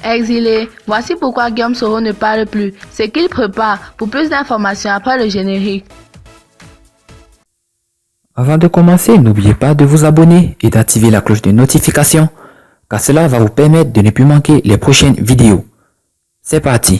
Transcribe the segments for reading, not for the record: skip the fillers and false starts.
Exilé, voici pourquoi Guillaume Soro ne parle plus. Ce qu'il prépare. Pour plus d'informations après le générique. Avant de commencer, n'oubliez pas de vous abonner et d'activer la cloche de notification, car cela va vous permettre de ne plus manquer les prochaines vidéos. C'est parti!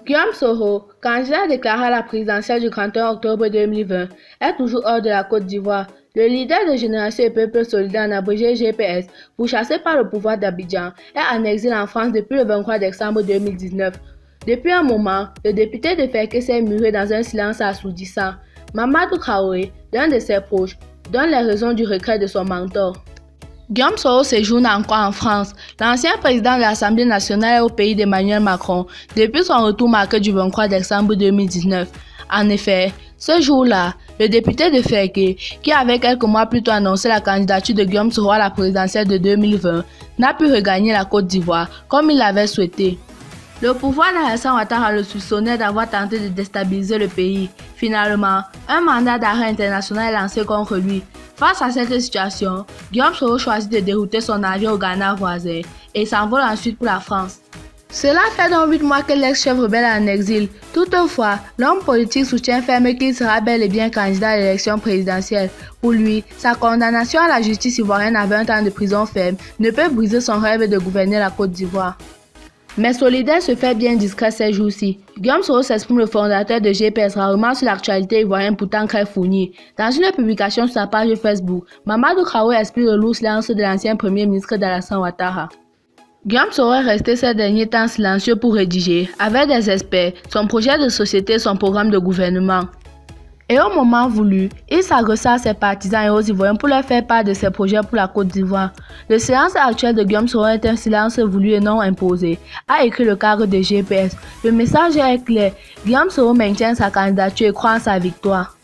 Guillaume Soro, candidat déclaré à la présidentielle du 31 octobre 2020, est toujours hors de la Côte d'Ivoire. Le leader de Génération et Peuple Solidaire, en abrégé GPS, pourchassé par le pouvoir d'Abidjan, est en exil en France depuis le 23 décembre 2019. Depuis un moment, le député de Féké s'est muré dans un silence assourdissant. Mamadou Traoré, l'un de ses proches, donne les raisons du retrait de son mentor. Guillaume Soro séjourne encore en France. L'ancien président de l'Assemblée nationale est au pays d'Emmanuel Macron depuis son retour marqué du 23 décembre 2019. En effet, ce jour-là, le député de Féké, qui avait quelques mois plus tôt annoncé la candidature de Guillaume Soro à la présidentielle de 2020, n'a pu regagner la Côte d'Ivoire comme il l'avait souhaité. Le pouvoir d'Alassane Ouattara le soupçonnait d'avoir tenté de déstabiliser le pays. Finalement, un mandat d'arrêt international est lancé contre lui. Face à cette situation, Guillaume Soro choisit de dérouter son avion au Ghana voisin et s'envole ensuite pour la France. Cela fait donc 8 mois que l'ex-chef rebelle est en exil. Toutefois, l'homme politique soutient ferme qu'il sera bel et bien candidat à l'élection présidentielle. Pour lui, sa condamnation à la justice ivoirienne à 20 ans de prison ferme ne peut briser son rêve de gouverner la Côte d'Ivoire. Mais Solidaire se fait bien discret ces jours-ci. Guillaume Soro s'exprime, le fondateur de GPS, rarement sur l'actualité ivoirienne pourtant très fournie. Dans une publication sur sa page Facebook, Mamadou Traoré explique le lourd silence de l'ancien premier ministre d'Alassane Ouattara. Guillaume Soro est resté ces derniers temps silencieux pour rédiger, avec des experts, son projet de société et son programme de gouvernement. Et au moment voulu, il s'adressa à ses partisans et aux Ivoiriens pour leur faire part de ses projets pour la Côte d'Ivoire. Le silence actuel de Guillaume Soro est un silence voulu et non imposé, a écrit le cadre de GPS. Le message est clair, Guillaume Soro maintient sa candidature et croit en sa victoire.